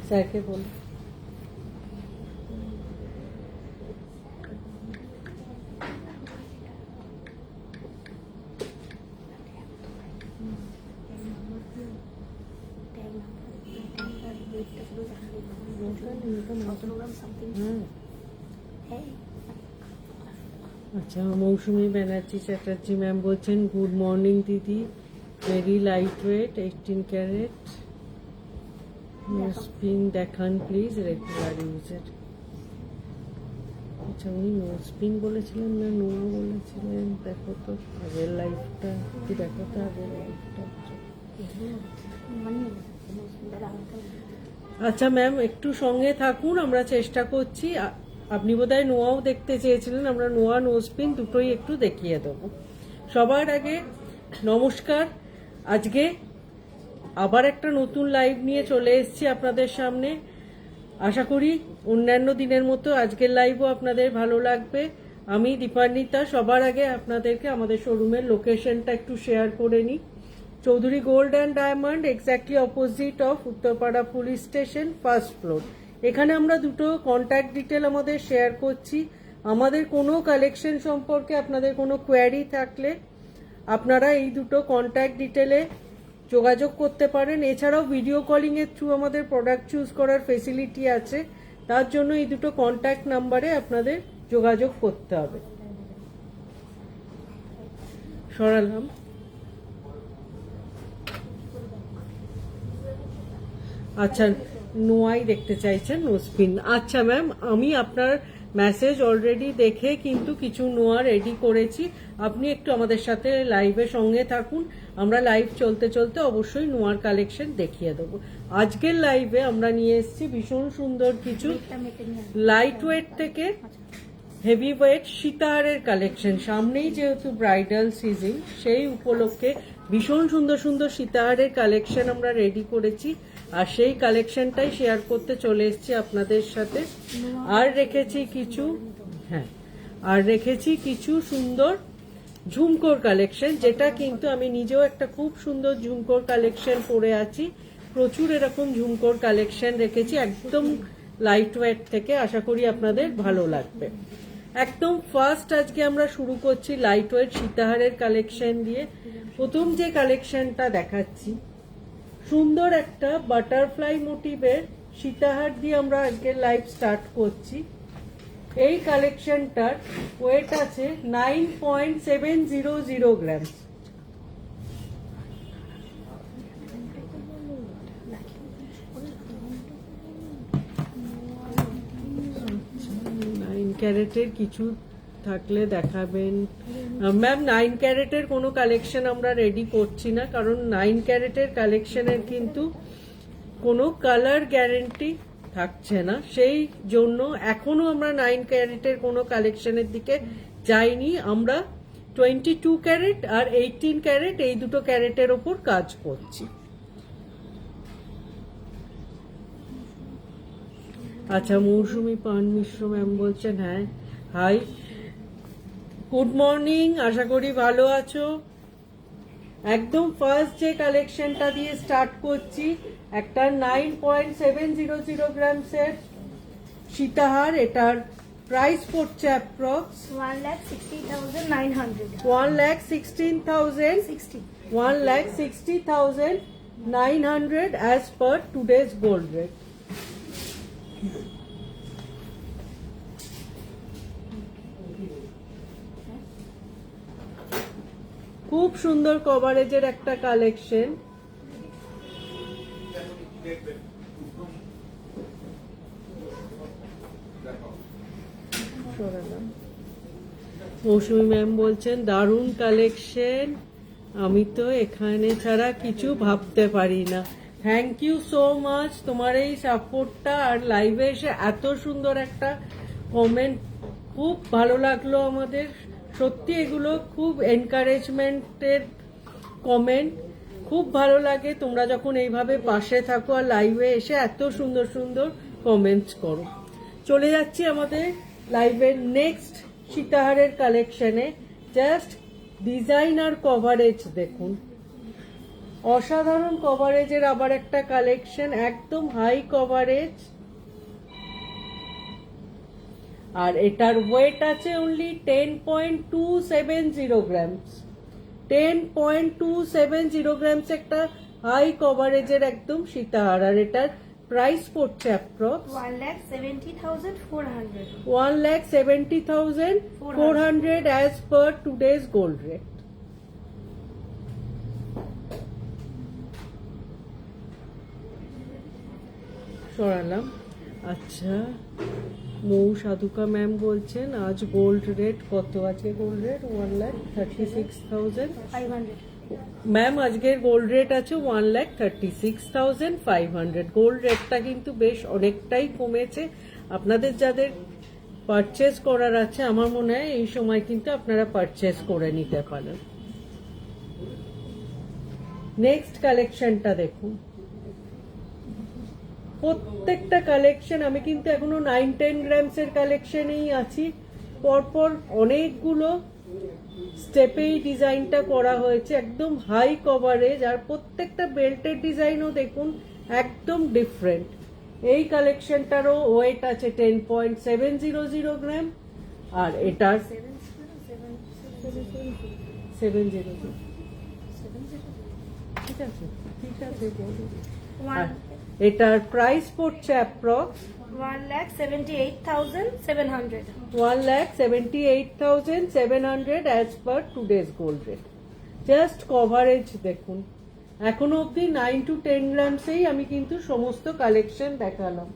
স্যারকে বল। আচ্ছা, মৌসুমী ব্যানার্জি চ্যাটার্জি ম্যাম বলছেন, গুড মর্নিং দিদি, very light weight, 18 carat, no spin দেখান প্লিজ, রেগুলার ইউজের। আচ্ছা, উনি নো স্পিন বলেছিলেন না নো বলেছিলেন? দেখো তো আগের লাইফটা, একটু দেখো তো আগের লাইফটা। আচ্ছা ম্যাম, একটু সঙ্গে থাকুন, আমরা চেষ্টা করছি। আপনি বোধহয় নোয়াও দেখতে চেয়েছিলেন, আমরা নোয়া নো স্পিন দুটোই একটু দেখিয়ে দেবো। সবার আগে নমস্কার। আজকে আবার একটা নতুন লাইভ নিয়ে চলে এসেছি আপনাদের সামনে। আশা করি অন্যান্য দিনের মতো আজকের লাইভও আপনাদের ভালো লাগবে। আমি দীপান্বিতা। সবার আগে আপনাদেরকে আমাদের শোরুমের লোকেশনটা একটু শেয়ার করে নিই। Chowdhury gold and diamond, exactly opposite of Uttarpara police station, first floor. এখানে আমরা দুটো কন্ট্যাক্ট ডিটেল আমাদের শেয়ার করছি। আমাদের কোনো কালেকশন সম্পর্কে আপনাদের কোনো কোয়ারি থাকলে আপনারা এই দুটো কন্ট্যাক্ট ডিটেলে যোগাযোগ করতে পারেন। এছাড়াও ভিডিও কলিংয়ের থ্রু আমাদের প্রোডাক্ট চুজ করার ফেসিলিটি আছে। তার জন্য এই দুটো কন্ট্যাক্ট নাম্বারে আপনাদের যোগাযোগ করতে হবে। সরালাম। আচ্ছা, নোয়াই দেখতে চাইছেন, নো স্পিন। আচ্ছা ম্যাম, আমি আপনার মেসেজ অলরেডি দেখে কিন্তু কিছু নোয়া রেডি করেছি। আপনি একটু আমাদের সাথে লাইভের সঙ্গে থাকুন। আমরা লাইভ চলতে চলতে অবশ্যই নোয়ার কালেকশন দেখিয়ে দেবো। আজকের লাইভে আমরা নিয়ে এসেছি ভীষণ সুন্দর কিছু লাইট ওয়েট থেকে হেভি ওয়েট সীতাহারের কালেকশন। সামনেই যেহেতু ব্রাইডাল সিজন, সেই উপলক্ষে ভীষণ সুন্দর সুন্দর সীতাহারের কালেকশন আমরা রেডি করেছি, আর সেই কালেকশনটাই শেয়ার করতে চলে এসেছি আপনাদের সাথে। আর রেখেছি কিছু সুন্দর ঝুমকোর কালেকশন, যেটা কিন্তু আমি নিজেও একটা খুব সুন্দর ঝুমকোর কালেকশন পরে আছি। প্রচুর এরকম ঝুমকোর কালেকশন রেখেছি একদম লাইট ওয়েট থেকে। আশা করি আপনাদের ভালো লাগবে। একদম ফার্স্ট আজকে আমরা শুরু করছি লাইট ওয়েট সীতাহারের কালেকশন দিয়ে। প্রথম যে কালেকশনটা দেখাচ্ছি, সুন্দর একটা বাটারফ্লাই মোটিভের সীতাহার দিয়ে আমরা আজকে লাইভ স্টার্ট করছি। এই কালেকশনটার ওয়েট আছে 9.700 গ্রাম। ক্যারেটের কিছু থাকলে দেখাবেন ম্যাম। 9 ক্যারেটের কোনো কালেকশন আমরা রেডি করছি না, কারণ 9 ক্যারেটের কালেকশনের কিন্তু কোনো কালার গ্যারেন্টি থাকছে না। সেই জন্য এখনো আমরা 9 ক্যারেটের কোনো কালেকশনের দিকে যাইনি। আমরা 22 ক্যারেট আর 18 ক্যারেট এই দুটো ক্যারেটের ওপর কাজ করছি। আচ্ছা, মৌসুমী পান মিশ্র ম্যাম বলছেন, হ্যাঁ হাই, গুড মর্নিং, আশা করি ভালো আছো। একদম ফার্স্ট যে কালেকশনটা দিয়ে স্টার্ট করছি, একটা 9.700 গ্রামসের সীতাহার। এটার প্রাইস পড়ছে approx 1,60,900 as per today's gold rate. খুব সুন্দর কভারেজের একটা কালেকশন। মৌসুমী ম্যাম বলছেন দারুণ কালেকশন, আমি তো এখানে ছাড়া কিছু ভাবতে পারি না। থ্যাংক ইউ সো মাচ তোমার এই সাপোর্টটা, আর লাইভে এসে এত সুন্দর একটা কমেন্ট, খুব ভালো লাগলো আমাদের। সত্যি এগুলো খুব এনকারেজমেন্টের কমেন্ট, খুব ভালো লাগে তোমরা যখন এইভাবে পাশে থাকো আর লাইভে এসে এত সুন্দর সুন্দর কমেন্টস করো। চলে যাচ্ছি আমাদের লাইভের নেক্সট সীতাহারের কালেকশনে। জাস্ট ডিজাইন আর কভারেজ দেখুন, অসাধারণ কভারেজের আবার একটা কালেকশন, একদম হাই কভারেজ। আর এটার ওয়েট আছে অনলি 10.270 গ্রামস। 10.270 গ্রামস একটা হাই কভারেজের একদম সীতাহার। আর এটার প্রাইস পড়ছে approx 1,70,400. 1,70,400 as per today's gold rate. সরালাম। আচ্ছা, মৌ সাধুকা ম্যাম বলছেন আজ গোল্ড রেট কত আছে? Gold rate 1,36,500। ম্যাম আজকের গোল্ড রেট আছে 1,36,500। গোল্ড রেটটা কিন্তু বেশ অনেকটাই কমেছে। আপনাদের যাদের পারচেস করার আছে, আমার মনে হয় এই সময় কিন্তু আপনারা পারচেস করে নিতে পারেন। নেক্সট কালেকশনটা দেখুন, প্রত্যেকটা কালেকশন আমি কিন্তু এখনো 9-10 গ্রামসের কালেকশনেই আছি। পরপর অনেকগুলো স্টেপেই ডিজাইনটা করা হয়েছে, একদম হাই কভারেজ। আর প্রত্যেকটা বেল্টের ডিজাইনও দেখুন একদম ডিফারেন্ট। এই কালেকশনটারও ওয়েট আছে 10.700 গ্রাম। আর এটার 700, ঠিক আছে ঠিক আছে। আর এটার প্রাইস পড়ছে approx 1,78,700. 1,78,700 as per today's gold rate. Just coverage দেখুন। এখনো অবধি 9 to 10 গ্রামসেই আমি কিন্তু সমস্ত কালেকশন দেখালাম।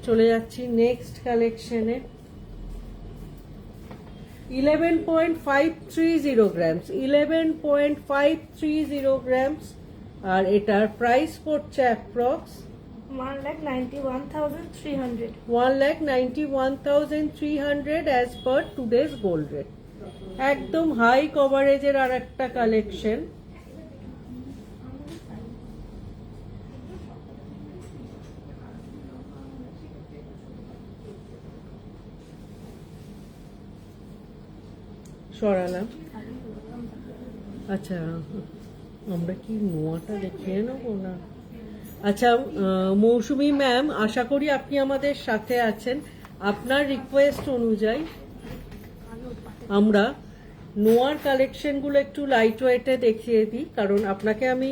চলে যাচ্ছি নেক্সট কালেকশনে। 11.530 গ্রামস, 11.530 গ্রামস। আর এটার প্রাইস পড়ছে approx 1,91,300. 1,91,300 as per today's gold rate. একদম হাই কভারেজের আর একটা কালেকশন। সরালাম। আচ্ছা, আমরা কি নোয়াটা দেখিয়ে নেবো না? আচ্ছা, মৌসুমী ম্যাম, আশা করি আপনি আমাদের সাথে আছেন। আপনার রিকোয়েস্ট অনুযায়ী আমরা নোয়ার কালেকশনগুলো একটু লাইট ওয়েটে দেখিয়ে দিই, কারণ আপনাকে আমি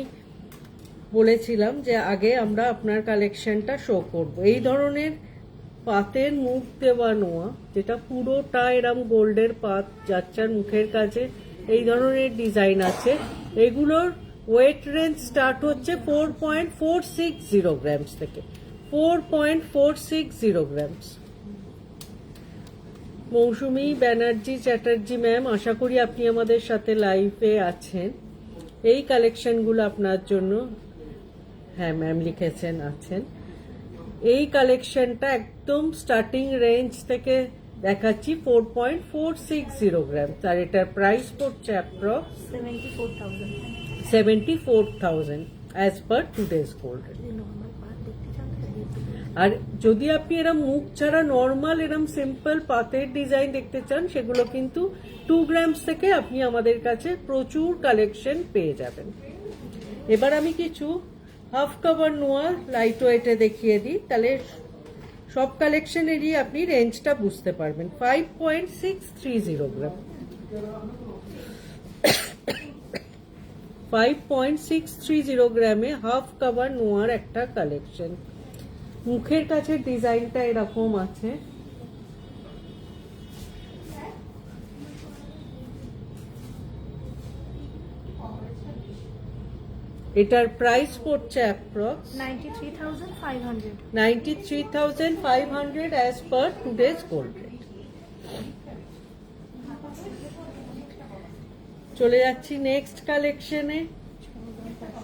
বলেছিলাম যে আগে আমরা আপনার কালেকশনটা শো করব। এই ধরনের পাতের মুখ দেওয়া নোয়া, যেটা পুরোটা এরম গোল্ডের পাত যাচ্চার মুখের কাছে, এই ধরনের ডিজাইন আছে। এগুলোর ওয়েট রেঞ্জ স্টার্ট হচ্ছে 4.460 গ্রামস থেকে। 4.460 গ্রামস। মৌসুমী ব্যানার্জি চ্যাটার্জি ম্যাম, আশা করি আপনি আমাদের সাথে লাইভে আছেন। এই কালেকশনগুলো আপনার জন্য, হ্যাঁ ম্যাম লিখেছেন আছেন। এই কালেকশনটা একদম স্টার্টিং রেঞ্জ থেকে দেখাচ্ছি 4.460 গ্রাম। আর এটার প্রাইস পড়ছে approx 74,000 as per today's gold rate. আর যদি আপনি এরম মুখ ছাড়া নর্মাল এরম সিম্পল পাতের ডিজাইন দেখতে চান, সেগুলো কিন্তু 2 গ্রামস থেকে আপনি আমাদের কাছে প্রচুর কালেকশন পেয়ে যাবেন। এবার আমি কিছু হাফ কভার নোয়া লাইট ওয়েটে দেখিয়ে দিই, তাহলে সব কালেকশনেরই আপনি রেঞ্জটা বুঝতে পারবেন। 5.630 গ্রাম। 5.630 গ্রামে হাফ কভার নোয়ার একটা কালেকশন। মুখের কাছে ডিজাইনটা এরকম আছে। এটার প্রাইস পড়ছে approx 93,500 as per today's gold rate. চলে যাচ্ছি নেক্সট কালেকশনে।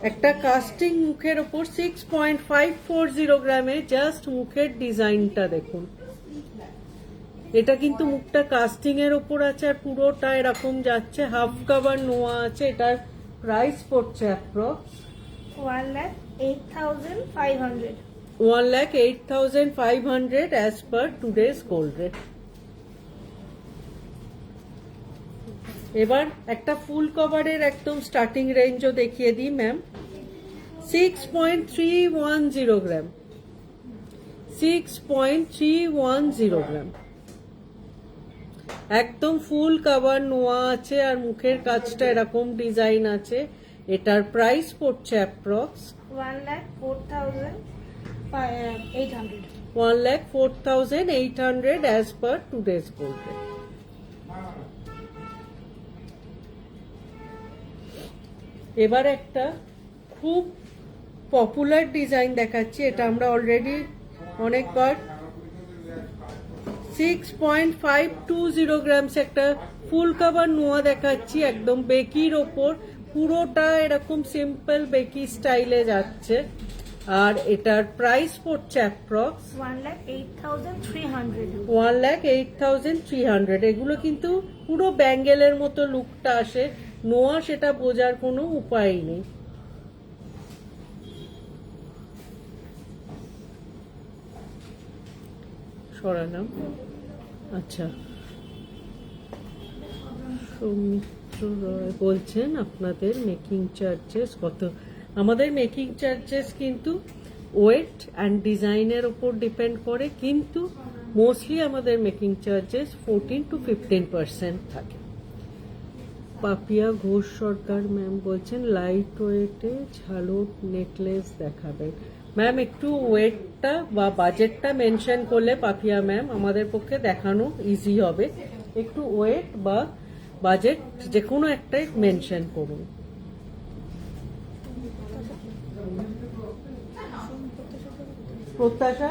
একটা কাস্টিং মুখের ওপর 6.540 গ্রামে, জাস্ট মুখের ডিজাইনটা দেখুন। এটা কিন্তু মুখটা কাস্টিং এর ওপর আছে আর পুরোটা এরকম যাচ্ছে, হাফ কভার নোয়া আছে। এটার প্রাইস পড়ছে approx 1,08,500 as per today's gold rate. এবার একটা ফুল কভারের একদম স্টার্টিং রেঞ্জও দেখিয়ে দিই ম্যাম। 6.310 গ্রাম, 6.310 গ্রাম, একদম ফুল কভার নোয়া আছে আর মুখের কাজটা এরকম ডিজাইন আছে। এটার প্রাইস পড়ছে approx 1,04,800 as per today's gold rate. এবার একটা খুব পপুলার ডিজাইন দেখাচ্ছি, এটা আমরা অলরেডি অনেকবার। 6.520 গ্রামস একটা ফুল কভার নোয়া দেখাচ্ছি, একদম বেকির ওপর, পুরোটা এরকম সিম্পল বেকি স্টাইলে যাচ্ছে। আর এটার প্রাইস পড়ছে অ্যাপ্রক্স 1,08,300। এগুলো কিন্তু পুরো ব্যাঙ্গেলের মতো লুকটা আসে, নোয়া সেটা বোঝার কোনো উপায় নেই। সরালাম। আচ্ছা, সৌমিত্র রয় বলছেন আপনাদের মেকিং চার্জেস কত? আমাদের মেকিং চার্জেস কিন্তু ওয়েট অ্যান্ড ডিজাইনের ওপর ডিপেন্ড করে, কিন্তু মোস্টলি আমাদের মেকিং চার্জেস 14 to 15% থাকে। পাপিয়া ঘোষ সরকার ম্যাম বলছেন লাইট ওয়েটে ঝালট নেকলেস দেখাবেন। ম্যাম একটু ওয়েটটা বা বাজেটটা মেনশন করলে পাপিয়া ম্যাম আমাদের পক্ষে দেখানো ইজি হবে। একটু ওয়েট বা বাজেট যে কোনো একটাই মেনশন করুন। প্রত্যাশা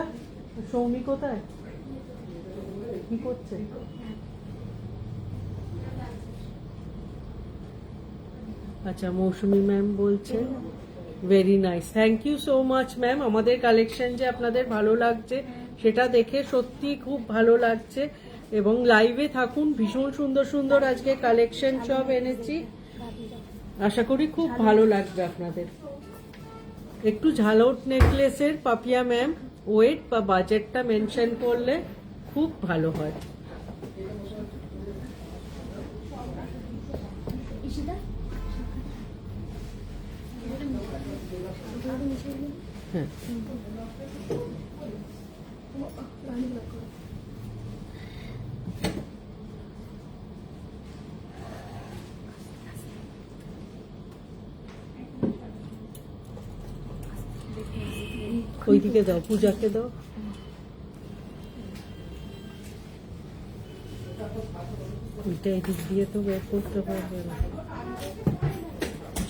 সৌমি কোথায়, কি করছে? আচ্ছা, মৌসুমি ম্যাম বলছেন very nice, thank you so much ma'am. আমাদের কালেকশন যে আপনাদের ভালো লাগছে সেটা দেখে সত্যি খুব ভালো লাগছে, এবং লাইভে থাকুন, ভীষণ সুন্দর সুন্দর আজকে কালেকশন সব এনেছি, আশা করি খুব ভালো লাগবে আপনাদের। একটু ঝালট নেকলেসের পাপিয়া ম্যাম ওয়েট বা বাজেটটা মেনশন করলে খুব ভালো হয়। হ্যাঁ, ওইদিকে দাও, পূজাকে দাও। ওইটা এদিক দিয়ে তো বের করতে পারবে না।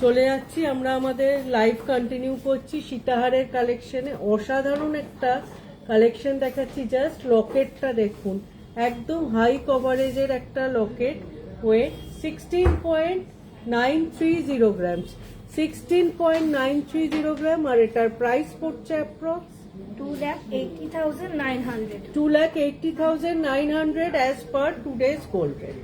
চলে যাচ্ছি আমরা, আমাদের লাইভ কন্টিনিউ করছি সীতাহারের কালেকশনে। অসাধারণ একটা কালেকশন দেখাচ্ছি, জাস্ট লকেটটা দেখুন, একদম হাই কভারেজের একটা লকেট। ওয়েট 16.930 গ্রামস, 16.930 গ্রাম। আর এটার প্রাইস পড়ছে approx 2,80,900 as per today's gold rate.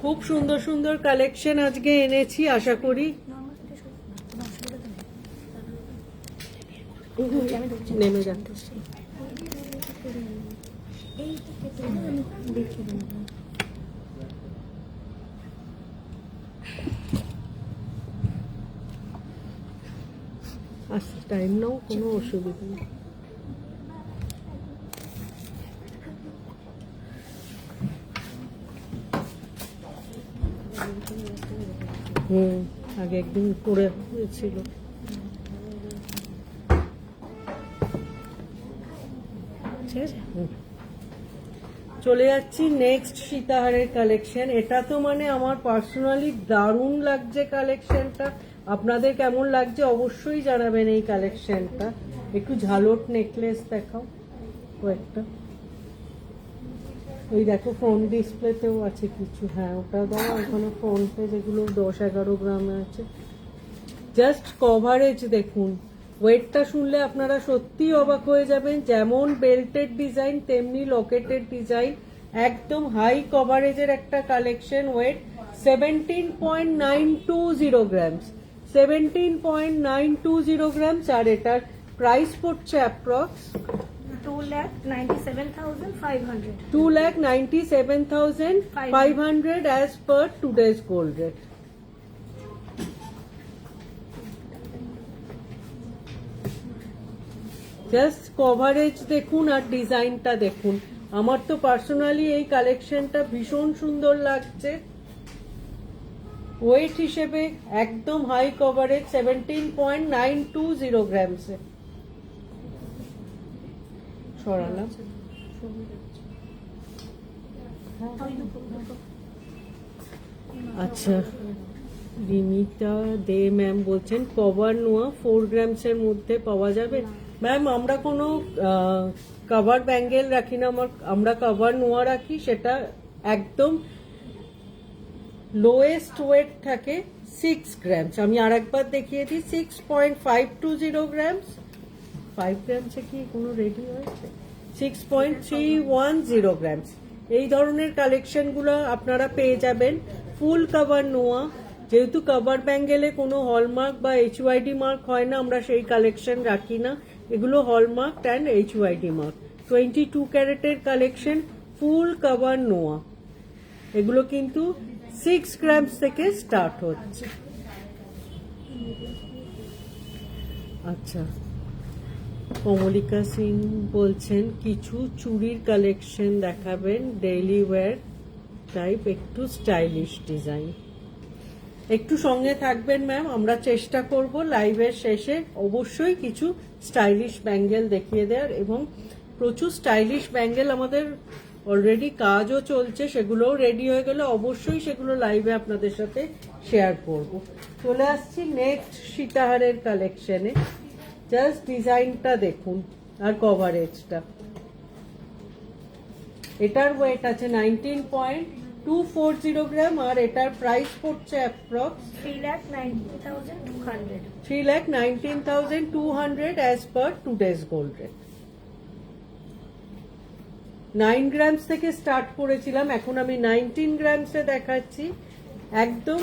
খুব সুন্দর সুন্দর কালেকশন আজকে এনেছি, আশা করি নেমে যাচ্ছে। টাইম নাও, কোনো অসুবিধা নেই। আগে একদিন করে হয়েছিল। ঠিক আছে, চলে যাচ্ছি নেক্সট সীতাহারের কালেকশন। এটা তো মানে আমার পার্সোনালি দারুণ লাগছে কালেকশনটা। আপনাদের কেমন লাগছে অবশ্যই জানাবেন এই কালেকশনটা। একটু ঝালট নেকলেস দেখাও কয়েকটা। ওই দেখো ফ্রন্ট ডিসপ্লেতেও আছে কিছু, হ্যাঁ ওটা দাও। ওখানে ফ্রন্টে যেগুলো 10-11 গ্রামে আছে। জাস্ট কভারেজ দেখুন, ওয়েটটা শুনলে আপনারা সত্যি অবাক হয়ে যাবেন। যেমন বেল্টের ডিজাইন তেমনি লকেটের ডিজাইন, একদম হাই কভারেজের একটা কালেকশন। Weight 17.920 grams, 17.920 grams. আর এটার প্রাইস পড়ছে approx 2,97,500. 2,97,500 as per today's gold rate. Just coverage দেখুন আর ডিজাইনটা দেখুন। আমার তো পার্সোনালি এই কালেকশনটা ভীষণ সুন্দর লাগছে। ওয়েট হিসেবে একদম হাই কভারেজ, 17.920 গ্রামসে। সরালাম। আচ্ছা, রিমিতা দে ম্যাম বলছেন কভার নোয়া 4 গ্রামসের মধ্যে পাওয়া যাবে। ম্যাম আমরা কোনো কভার ব্যাঙ্গেল রাখি না, আমরা কভার নোয়া রাখি। সেটা একদম লোয়েস্ট ওয়েট থাকে 6 গ্রামস। আমি আর একবার দেখিয়ে দিই, 6.520 গ্রামস। 5 গ্রামসে কি কোনো রেডি হয়েছে? 6.310 গ্রামস। এই ধরনের কালেকশনগুলো আপনারা পেয়ে যাবেন ফুল কভার নোয়া। যেহেতু কভার ব্যাঙ্গেলে কোনো হলমার্ক বা HYD মার্ক হয় না, আমরা সেই কালেকশন রাখি না। এগুলো হলমার্ক অ্যান্ড HYD মার্ক। 22 ক্যারেটের কালেকশন, ফুল কভার নোয়া। এগুলো কিন্তু 6 গ্রামস থেকে স্টার্ট হচ্ছে। আচ্ছা, কমলিকা সিং বলছেন কিছু চুড়ির কালেকশন দেখাবেন, ডেইলি ওয়্যার টাইপ, একটু স্টাইলিশ ডিজাইন। একটু সঙ্গে থাকবেন ম্যাম, আমরা চেষ্টা করব লাইভের শেষে অবশ্যই কিছু স্টাইলিশ ব্যাঙ্গেল দেখিয়ে দেওয়ার। এবং প্রচুর স্টাইলিশ ব্যাঙ্গেল আমাদের অলরেডি কাজও চলছে, সেগুলোও রেডি হয়ে গেলে অবশ্যই সেগুলো লাইভে আপনাদের সাথে শেয়ার করব। চলে আসছি নেক্সট সীতাহারের কালেকশনে। জাস্ট ডিজাইনটা দেখুন আর কভারেজটা। এটার ওয়েট আছে 19.240 গ্রাম আর এটার প্রাইস পড়ছে approx 3,19,200. 3,19,200 as per today's gold rate. 9 grams থেকে স্টার্ট করেছিলাম, এখন আমি 19 গ্রামসে দেখাচ্ছি। একদম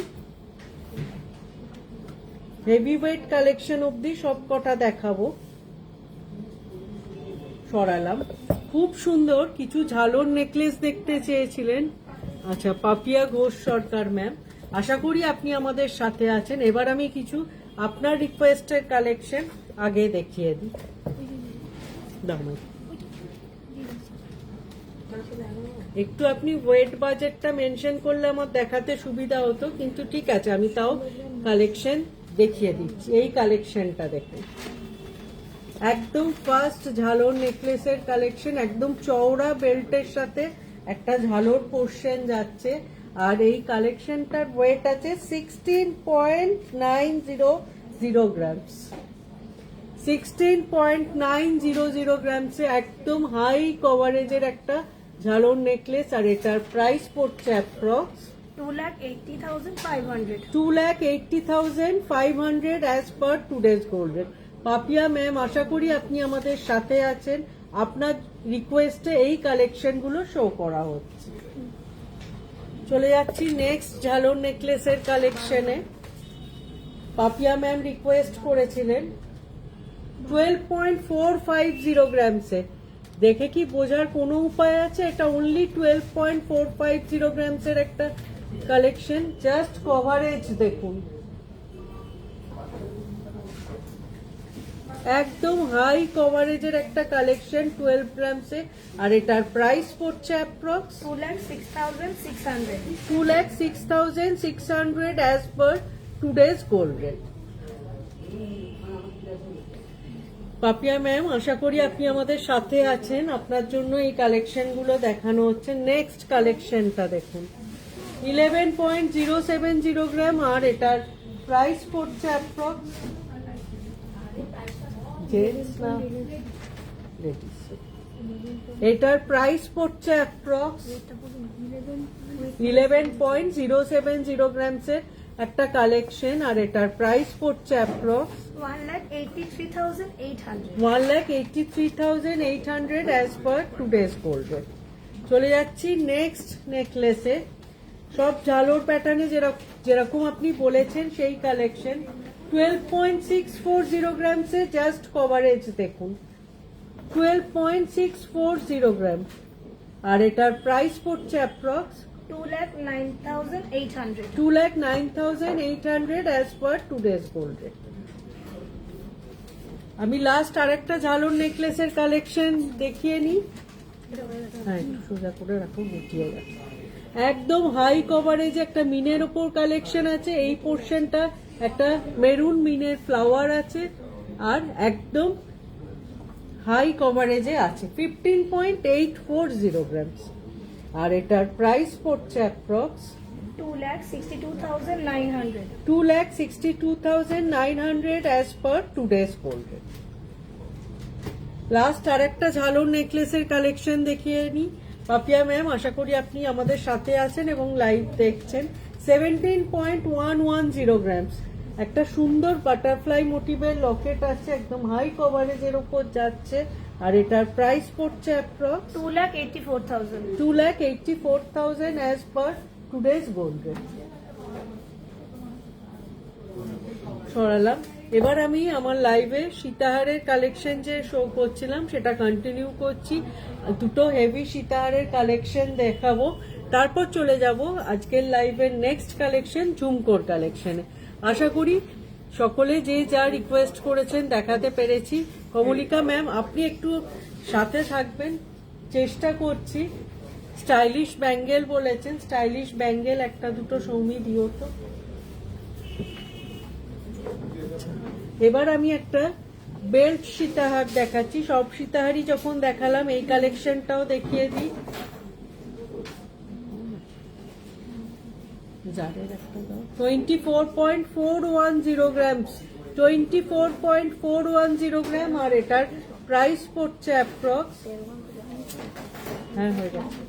হেভি ওয়েট কালেকশন অবধি সব কটা দেখাবো। সরালাম। খুব সুন্দর কিছু ঝালর নেকলেস দেখতে চেয়েছিলেন। আচ্ছা, পাপিয়া ঘোষ সরকার ম্যাম, আশা করি আপনি আমাদের সাথে আছেন। এবার আমি কিছু আপনার রিকোয়েস্টের কালেকশন আগে দেখিয়ে দিই। একটু আপনি ওয়েট বাজেটটা মেনশন করলে আমার দেখাতে সুবিধা হতো, কিন্তু ঠিক আছে আমি তাও কালেকশন দেখিয়ে দিচ্ছি। এই কালেকশনটা দেখুন, একদম ফার্স্ট ঝালর নেকলেসের কালেকশন। একদম চওড়া বেল্টের সাথে একটা ঝালর পোর্শন যাচ্ছে। আর এই কালেকশনটার ওয়েট আছে 16.900 গ্রামস। 16.900 গ্রামসে একদম হাই কভারেজের একটা ঝালর নেকলেস। আর এটার প্রাইস পড়ছে approx 2,80,500. 2,80,500 as per today's gold rate. Papiya ma'am, আশা করি আপনি আমাদের সাথে আছেন। আপনার রিকোয়েস্টে এই কালেকশনগুলো শো করা হচ্ছে। চলে যাচ্ছি নেক্সট ঝালর নেকলেসের কালেকশনে। পাপিয়া ম্যাম রিকোয়েস্ট করেছিলেন 12.450 গ্রামসে। দেখে কি বোঝার কোনো উপায় আছে? এটা অনলি 12.450 গ্রামসের একটা কালেকশন। জাস্ট কভারেজ দেখুন, একদম হাই কভারেজের একটা কালেকশন 12 গ্রামসে, আর এটার প্রাইস পড়ছে approx 2,06,600. 2,06,600 as per today's gold rate. Papiya ma'am, আশা করি আপনি আমাদের সাথে আছেন, আপনার জন্য এই কালেকশনগুলো দেখানো হচ্ছে। নেক্সট কালেকশনটা দেখুন, 11.070 গ্রাম, আর এটার প্রাইস পড়ছে অ্যাপ্রক্স এটার প্রাইস পড়ছে অ্যাপ্রক্স 11.070 গ্রামসের একটা কালেকশন, আর এটার প্রাইস পড়ছে approx 1,83,800. 1,83,800 as per today's gold rate. চলে যাচ্ছি নেক্সট নেকলেসে, সব ঝালোর প্যাটার্নে যেরকম আপনি বলেছেন সেই কালেকশন। 12.640 গ্রামসে জাস্ট কভারেজ দেখুন, 12.640 গ্রাম, আর এটার প্রাইস পড়ছে approx 2,09,800. 2,09,800 as per today's gold rate. আমি লাস্ট আরেকটা ঝালর নেকলেসের কালেকশন দেখিয়ে নিই। হ্যাঁ, একটু সোজা করে রাখো, গুটিয়ে গেছে। একদম হাই কভারেজ একটা মিনের ওপর কালেকশন আছে। এই পোর্শনটা একটা মেরুন মিনের ফ্লাওয়ার আছে, আর একদম হাই কভারেজে আছে 15.840 গ্রামস, আর এটার প্রাইস পড়ছে approx 2,62,900. 2,62,900 as per today's gold rate. Last আরেকটা ঝালর নেকলেসের কালেকশন দেখিয়ে নিই। পাপিয়া ম্যাম, আশা করি আপনি আমাদের সাথে আছেন এবং লাইভ দেখছেন। 17.110 গ্রামস, একটা সুন্দর বাটারফ্লাই মোটিভের লকেট আছে, একদম হাই কভারেজের ওপর যাচ্ছে, আর এটার প্রাইস পড়ছে approx 2,84,000. 2,84,000 as per today's gold rate. সরালাম। এবার আমি আমার লাইভে সীতাহারের কালেকশন যে শো করছিলাম সেটা কন্টিনিউ করছি। দুটো হেভি সীতাহারের কালেকশন দেখাবো, তারপর চলে যাব আজকের লাইভের নেক্সট কালেকশন ঝুমকোর কালেকশনে। আশা করি সকলে যে যা রিকোয়েস্ট করেছেন দেখাতে পেরেছি। কমলিকা ম্যাম, আপনি একটু সাথে থাকবেন, চেষ্টা করছি। স্টাইলিশ ব্যাঙ্গেল বলেছেন, স্টাইলিশ ব্যাঙ্গেল একটা দুটো সৌমি দিও তো। এবার আমি একটা বেল্ট সীতাহার দেখাচ্ছি। সব সীতাহারই যখন দেখালাম, এই কালেকশনটাও দেখিয়ে দিই। জারের একটা দাও। 24.410 গ্রামস, 24.410 গ্রাম, আর এটার প্রাইস পড়ছে অ্যাপ্রক্স, হ্যাঁ হয়ে গেছে,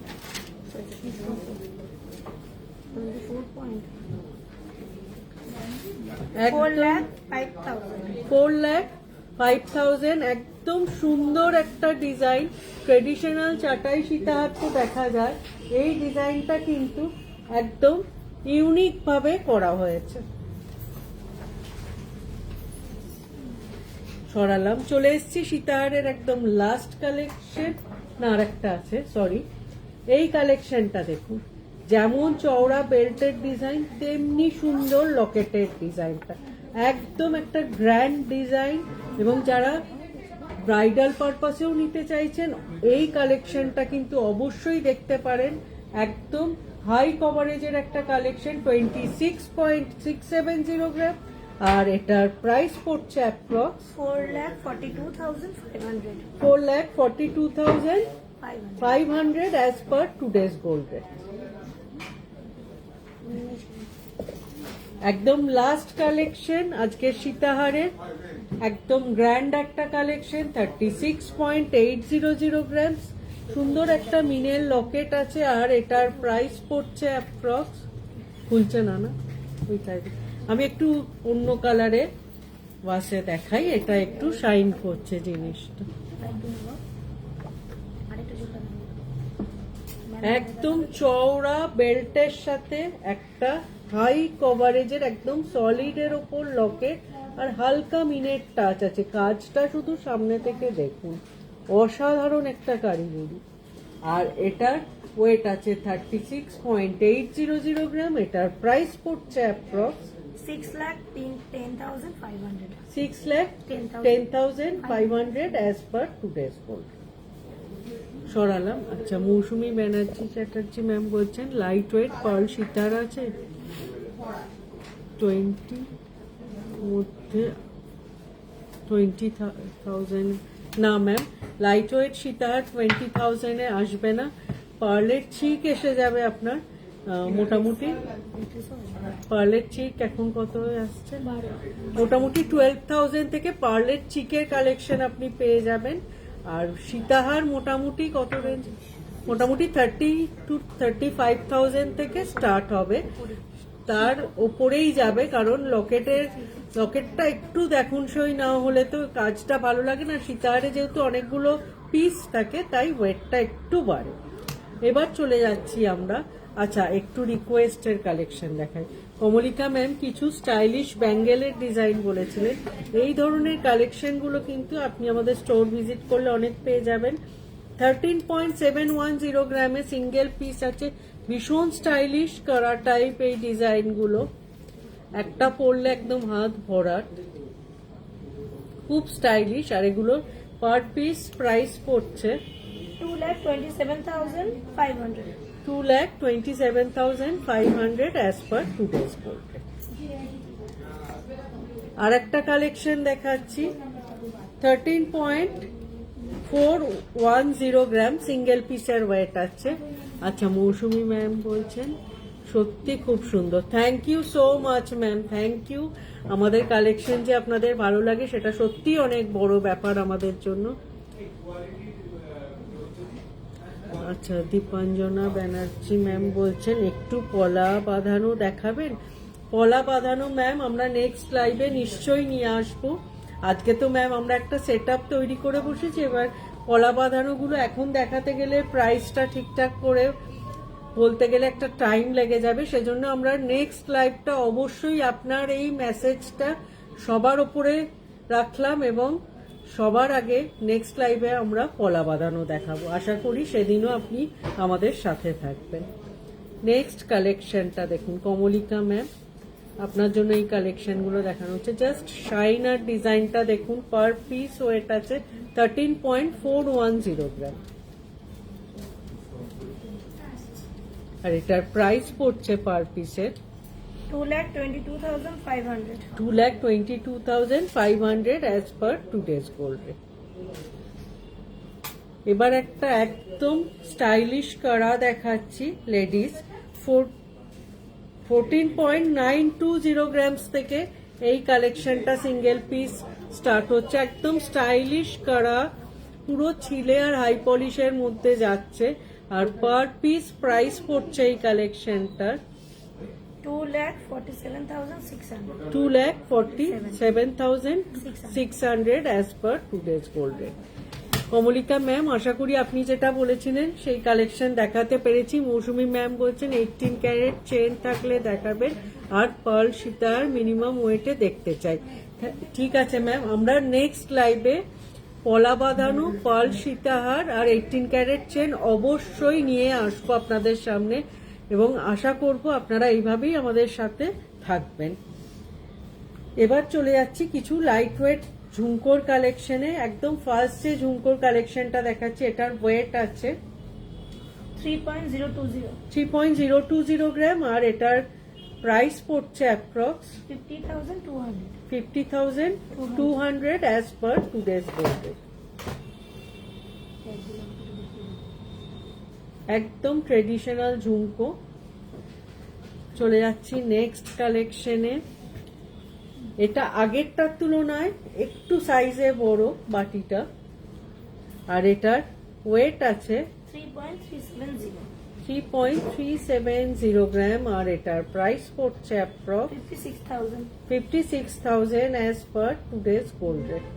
4,05,000। একদম সুন্দর একটা ডিজাইন, ট্রেডিশনাল চাটাই সীতাহার তো দেখা যায়, এই ডিজাইনটা কিন্তু একদম ইউনিক ভাবে করা হয়েছে। সরালাম, চলে এসেছি সীতাহারের একদম লাস্ট কালেকশন, না আরেকটা আছে, সরি। এই কালেকশনটা দেখুন, যেমন চওড়া বেল্টের ডিজাইন তেমনি সুন্দর লকেটের ডিজাইনটা, একদম একটা গ্র্যান্ড ডিজাইন, এবং যারা ব্রাইডাল পারপাসেও নিতে চাইছেন এই কালেকশনটা কিন্তু অবশ্যই দেখতে পারেন। একদম হাই কভারেজের একটা কালেকশন, 26.670 গ্রাম, আর এটার প্রাইস পড়ছে approx 4,42,500. 4,42,500 as per today's gold rate. একদম লাস্ট কালেকশন আজকের সীতাহারের, একদম গ্র্যান্ড একটা কালেকশন, 36.800 গ্রামস, সুন্দর একটা মিনের লকেট আছে, আর এটার প্রাইস পড়ছে অ্যাপ্রক্স, খুলছে না না ওইটাই, আমি একটু অন্য কালারে ওয়াশে দেখাই, এটা একটু শাইন করছে জিনিসটা। একদম চওড়া বেল্টের সাথে একটা হাই কভারেজের একদম সলিডের ওপর লকেট, আর হালকা মিনের টাচ আছে। কাজটা শুধু সামনে থেকে দেখুন, অসাধারণ একটা কারিগরি। আর এটার ওয়েট আছে 36.800 গ্রাম, এটার প্রাইস পড়ছে approx 6 lakh 10,500. 6,10,500 as per today's gold. সরালাম। আচ্ছা, মৌসুমী চ্যাটার্জি ম্যাম বলছেন লাইট ওয়েট পার্ল সিতার আছে 20 মধ্যে 20,000 না ম্যাম, লাইট ওয়েট সীতাহার 20,000 এ আসবে না। পার্লের চিক এসে যাবে আপনার মোটামুটি, পার্লের চিক এখন কত হয়ে আসছে, মোটামুটি 12,000 থেকে পার্লের চিকের কালেকশন আপনি পেয়ে যাবেন। আর সীতাহার মোটামুটি কত রেঞ্জ, মোটামুটি 30 to 35,000 থেকে স্টার্ট হবে, তার ওপরেই যাবে। কারণ লকেটটা একটু দেখুন সই না হলে তো কাজটা ভালো লাগে না। সীতাহারে যেহেতু অনেকগুলো পিস থাকে তাই ওয়েটটা একটু বাড়ে। এবার চলে যাচ্ছি আমরা, আচ্ছা একটু রিকোয়েস্টের কালেকশন দেখাই। কমলিকা ম্যাম কিছু স্টাইলিশ ব্যাঙ্গেলের ডিজাইন বলেছিলেন, এই ধরনের কালেকশনগুলো কিন্তু আপনি আমাদের স্টোর ভিজিট করলে অনেক পেয়ে যাবেন। 13.710 গ্রামে সিঙ্গেল পিস আছে, ভীষণ স্টাইলিশ করা টাইপ এই ডিজাইনগুলো, একটা পরলে একদম হাত ভরাট, খুব স্টাইলিশ। আর এগুলোর পার পিস প্রাইস পড়ছে 2,27,500. 2,27,500 as per today's gold rate. আর একটা কালেকশন দেখাচ্ছি 13.410 গ্রাম সিঙ্গেল পিসের ওয়েট আছে। আচ্ছা, মৌসুমী ম্যাম বলছেন সত্যি খুব সুন্দর, thank you so much ma'am, thank you. আমাদের কালেকশন যে আপনাদের ভালো লাগে সেটা সত্যি অনেক বড় ব্যাপার আমাদের জন্য। আচ্ছা, দীপাঞ্জনা ব্যানার্জি ম্যাম বলছেন একটু পলা বাঁধানো দেখাবেন। পলা বাঁধানো ম্যাম আমরা নেক্সট লাইভে নিশ্চয়ই নিয়ে আসবো। আজকে তো ম্যাম আমরা একটা সেট আপ তৈরি করে বসেছি, এবার পলা বাঁধানোগুলো এখন দেখাতে গেলে প্রাইসটা ঠিকঠাক করে বলতে গেলে একটা টাইম লেগে যাবে, সেজন্য আমরা নেক্সট লাইভটা অবশ্যই আপনার এই মেসেজটা সবার ওপরে রাখলাম এবং সবার আগে নেক্সট লাইভে আমরা পলা বাঁধানো দেখাবো। আশা করি সেদিনও আপনি আমাদের সাথে থাকবেন। নেক্সট কালেকশনটা দেখুন, কমলিকা ম্যাম আপনার জন্য এই কালেকশনগুলো দেখানো হচ্ছে। জাস্ট শাইন আর ডিজাইনটা দেখুন, পার পিস ওয়েট আছে 13.410 গ্রাম। আর এটার প্রাইস পড়ছে পার পিসের 2,22,500. 2,22,500 as per today's gold rate. এবার একটা একদম স্টাইলিশ করা দেখাচ্ছি লেডিস, 14.920 গ্রামস থেকে এই কালেকশনটা সিঙ্গেল পিস স্টার্ট হচ্ছে, একদম স্টাইলিশ করা, পুরো ছিলে আর হাই পলিশের মধ্যে যাচ্ছে। আর পার পিস প্রাইস পড়ছে এই কালেকশনটার 2,47,600. 2,47,600 as per today's gold rate. Kamalika ma'am আশা করি আপনি যেটা বলেছিলেন সেই কালেকশন দেখাতে পেরেছি। মৌসুমী ম্যাম বলছেন 18 ক্যারেট চেন থাকলে দেখাবেন আর পার্ল সীতার মিনিমাম ওয়েটে দেখতে চাই। ঠিক আছে ম্যাম, আমরা নেক্সট লাইভে পলা বাঁধানো পার্ল সীতাহার আর 18 ক্যারেট চেন অবশ্যই নিয়ে আসবো আপনাদের সামনে এবং আশা করব আপনারা এইভাবেই আমাদের সাথে থাকবেন। এবার চলে যাচ্ছি কিছু লাইট ওয়েট ঝুমকোর কালেকশনে। একদম ফার্স্ট যে ঝুমকোর কালেকশনটা দেখাচ্ছি এটার ওয়েট আছে 3.020 গ্রাম আর এটার প্রাইস পড়ছে approx 50,200 as per today's gold rate. একদম ট্রেডিশনাল ঝুমকো। চলে যাচ্ছি নেক্সট কালেকশনে, এটা আগেরটার তুলনায় একটু সাইজে বড় বাটিটা আর এটার ওয়েট আছে 3.370 গ্রাম আর এটার প্রাইস পড়ছে approx 56,000 as per today's gold rate.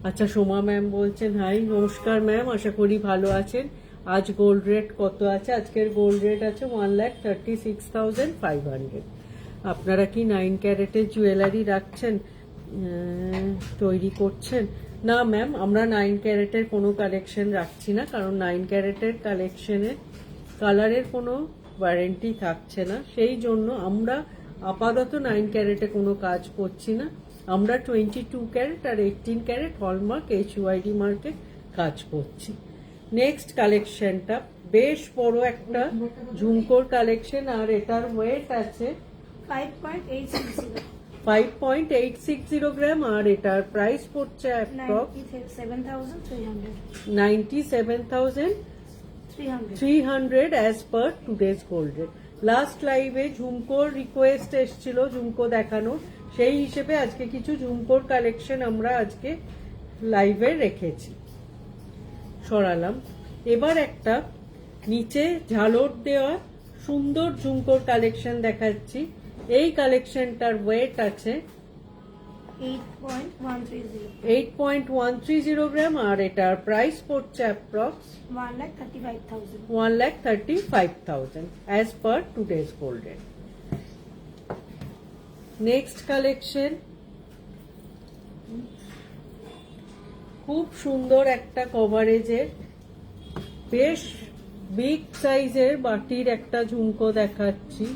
আচ্ছা, সোমা ম্যাম বলছেন হাই, নমস্কার ম্যাম, আশা করি ভালো আছেন। আজ গোল্ড রেট কত আছে? আজকের গোল্ড রেট আছে 1,36,500। আপনারা কি 9 ক্যারেটের জুয়েলারি রাখছেন, তৈরি করছেন? না ম্যাম, আমরা 9 ক্যারেটের কোনো কালেকশন রাখছি না, কারণ 9 ক্যারেটের কালেকশনে কালারের কোনো ওয়ারেন্টি থাকছে না। সেই জন্য আমরা আপাতত 9 ক্যারেটে কোনো কাজ করছি না। আমরা 22 ক্যারেট আর 18 ক্যারেট হলমার্ক HUID মার্কে কাজ করছি। নেক্সট কালেকশনটা বেশ বড় একটা ঝুমকোর কালেকশন, আর এটার ওয়েট আছে 5.860. 5.860 গ্রাম, আর এটার প্রাইস পড়ছে approx 97,300. 97,300 as per today's gold rate. Last লাইভে ঝুমকোর রিকোয়েস্ট এসেছিল ঝুমকো দেখানোর, সেই হিসেবে আজকে কিছু ঝুমকোর কালেকশন আমরা আজকে লাইভে রেখেছি। সরালাম। এবার একটা নিচে ঝালর দেওয়া সুন্দর ঝুমকোর কালেকশন দেখাচ্ছি। এই কালেকশনটার ওয়েট আছে 8.130. 8.130 গ্রাম, আর এটার প্রাইস পড়ছে approx 1,35,000. 1,35,000 as per today's gold rate. Next collection খুব সুন্দর একটা কভারেজের বেশ বিগ সাইজের বাটির একটা ঝুমকো দেখাচ্ছি।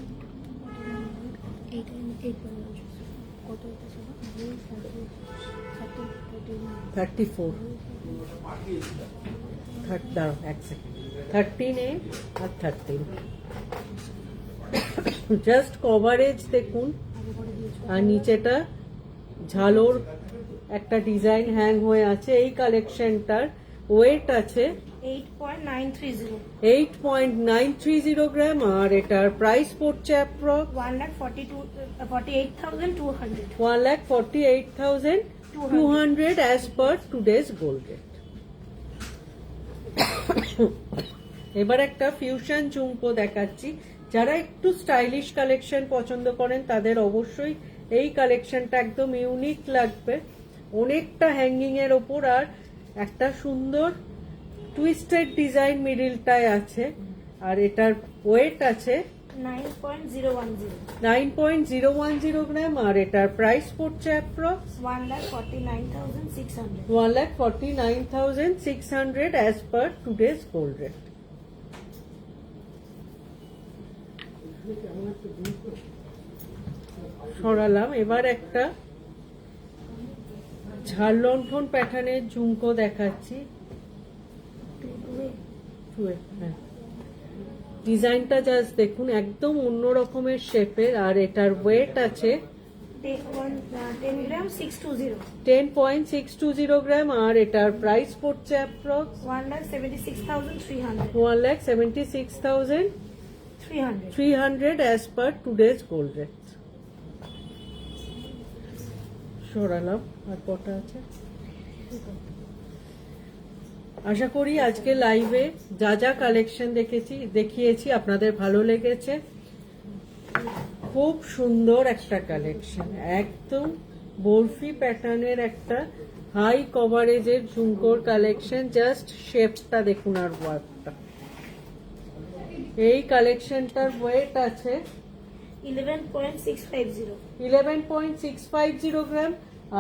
34 দাঁড়াও এক সেকেন্ড, 13A আর 13 জাস্ট কভারেজ দেখুন, আর নিচেটা ঝালোর একটা ডিজাইন হ্যাং হয়ে আছে। এই কালেকশনটার ওয়েট আছে 8.930. 8.930 গ্রাম, আর এটার প্রাইস পড়ছে approx 1,48,200. 1,48,200 as per today's gold rate. এবার একটা ফিউশন ঝুমকো দেখাচ্ছি। যারা একটু স্টাইলিশ কালেকশন পছন্দ করেন তাদের অবশ্যই এই কালেকশনটা একদম ইউনিক লাগবে। অনেকটা হ্যাঙ্গিং এর ওপর আর একটা সুন্দর টুইস্টেড ডিজাইন মিডিলটায় আছে, আর এটার ওয়েট আছে 9.010. 9.010 গ্রাম, আর এটার প্রাইস পড়ছে approx 1,49,600. 1,49,600 as per today's gold rate. সরালাম। এবার একটা ঝাড়লণ্ঠন প্যাটার্নের ঝুমকো দেখাচ্ছি। হ্যাঁ, ডিজাইনটা জাস্ট দেখুন, একদম অন্য রকমের শেপের, আর এটার ওয়েট আছে 10 gram 620. 10.620 গ্রাম, আর এটার প্রাইস পড়ছে approx 1,76,300. 1,76,300 as per today's gold rate. সরালাম। আর কটা আছে? আশা করি আজকে লাইভে যা যা কালেকশন দেখিয়েছি আপনাদের ভালো লেগেছে। খুব সুন্দর একটা কালেকশন, একদম বরফি প্যাটার্নের একটা হাই কভারেজের ঝুমকোর কালেকশন। জাস্ট শেপটা দেখুন আর ওয়ার্কটা। এই কালেকশনটার ওয়েট আছে 11.650. 11.650 গ্রাম,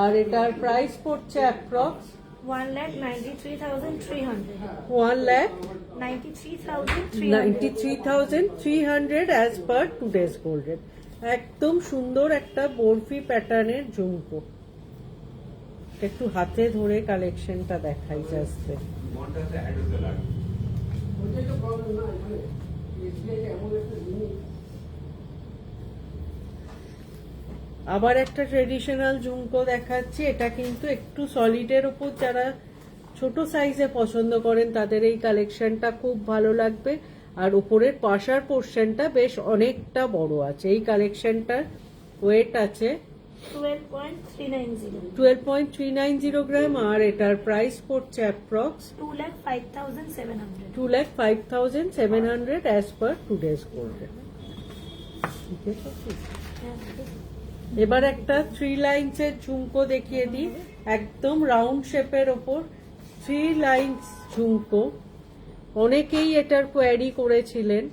আর এটার প্রাইস পড়ছে approx 1,93,300. 1,93,300 as per today's gold rate. একদম সুন্দর একটা বরফি প্যাটার্নের ঝুমকো। একটু হাতে ধরে কালেকশনটা দেখাই জাস্ট। আবার একটা ট্রেডিশনাল ঝুমকো দেখাচ্ছি। এটা কিন্তু একটু সলিডের উপর যারা ছোট সাইজে পছন্দ করেন তাদের এই কালেকশনটা খুব ভালো লাগবে, আর উপরের পাশার পোর্শনটা বেশ অনেকটা বড় আছে। এই কালেকশনটার ওয়েট আছে 12.390. 12.390 গ্রাম, আর এটার প্রাইস পড়ছে approx 2,05,700. 2,05,700 as per today's gold rate. এবার একটা 3 লাইনসের ঝুমকো দেখিয়ে দিই। একদম রাউন্ড শেপের ওপর 3 লাইনস ঝুমকো। অনেকেই এটার কোয়ারি করেছিলেন।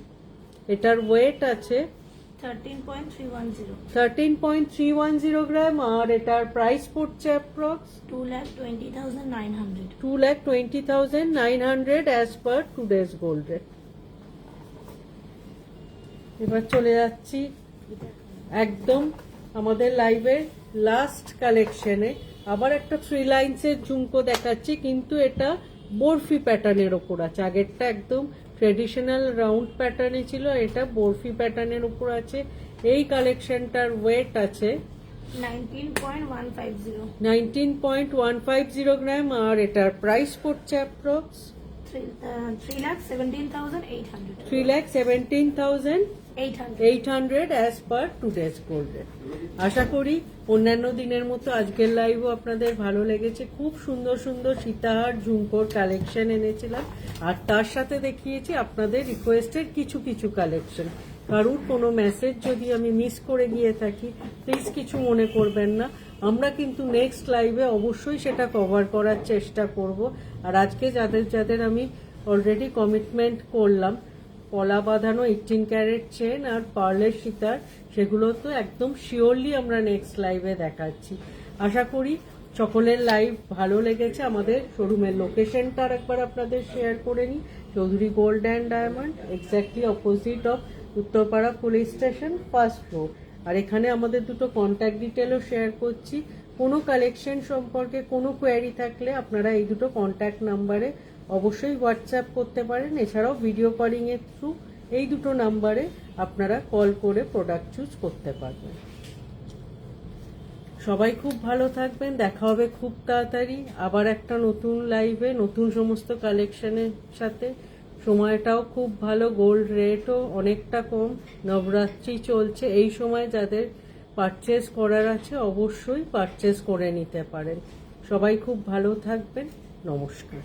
এটার ওয়েট আছে 13.310. 13.310 গ্রাম, আর এটার প্রাইস পড়ছে approx 2,20,900. 2,20,900 as per today's gold rate. এবার চলে যাচ্ছি একদম আমাদের লাইভের লাস্ট কালেকশনে। আবার একটা 3 লাইন্সের ঝুমকো দেখাচ্ছি, কিন্তু এটা বরফি প্যাটার্নের ওপর আছে। আগেরটা একদম ট্রেডিশনাল রাউন্ড প্যাটার্নে ছিল, এটা বরফি প্যাটার্নের উপর আছে। এই কালেকশনটার ওয়েট আছে 19.150. 19.150 গ্রাম, আর এটার প্রাইস পড়ছে approx 3,17,800. 3,17,800 as per today's gold rate. আশা করি অন্যান্য দিনের মতো আজকের লাইভও আপনাদের ভালো লেগেছে। খুব সুন্দর সুন্দর সীতাহার ঝুমকোর কালেকশন এনেছিলাম, আর তার সাথে দেখিয়েছি আপনাদের রিকোয়েস্টের কিছু কিছু কালেকশন। কারুর কোনো মেসেজ যদি আমি মিস করে গিয়ে থাকি প্লিজ কিছু মনে করবেন না। আমরা কিন্তু নেক্সট লাইভে অবশ্যই সেটা কভার করার চেষ্টা করব। আর আজকে যাদের যাদের আমি অলরেডি কমিটমেন্ট করলাম, পলা বাঁধানো 18 ক্যারেট চেন আর পার্লের সীতার, সেগুলো তো একদম শিওরলি আমরা নেক্সট লাইভে দেখাচ্ছি। আশা করি সকলের লাইভ ভালো লেগেছে। আমাদের শোরুমের লোকেশনটা একবার আপনাদের শেয়ার করে নিই। Chowdhury gold and diamond, exactly opposite of Uttarpara police station, first floor. আর এখানে আমাদের দুটো কন্ট্যাক্ট ডিটেলও শেয়ার করছি। কোনো কালেকশন সম্পর্কে কোনো কোয়ারি থাকলে আপনারা এই দুটো কন্ট্যাক্ট নাম্বারে অবশ্যই হোয়াটসঅ্যাপ করতে পারেন। এছাড়াও ভিডিও কলিং এর থ্রু এই দুটো নাম্বারে আপনারা কল করে প্রোডাক্ট চুজ করতে পারবেন। সবাই খুব ভালো থাকবেন, দেখা হবে খুব তাড়াতাড়ি আবার একটা নতুন লাইভে নতুন সমস্ত কালেকশনের সাথে। সময়টাও খুব ভালো, গোল্ড রেটও অনেকটা কম, নবরাত্রি চলছে। এই সময় যাদের পারচেস করার আছে অবশ্যই পারচেস করে নিতে পারেন। সবাই খুব ভালো থাকবেন, নমস্কার।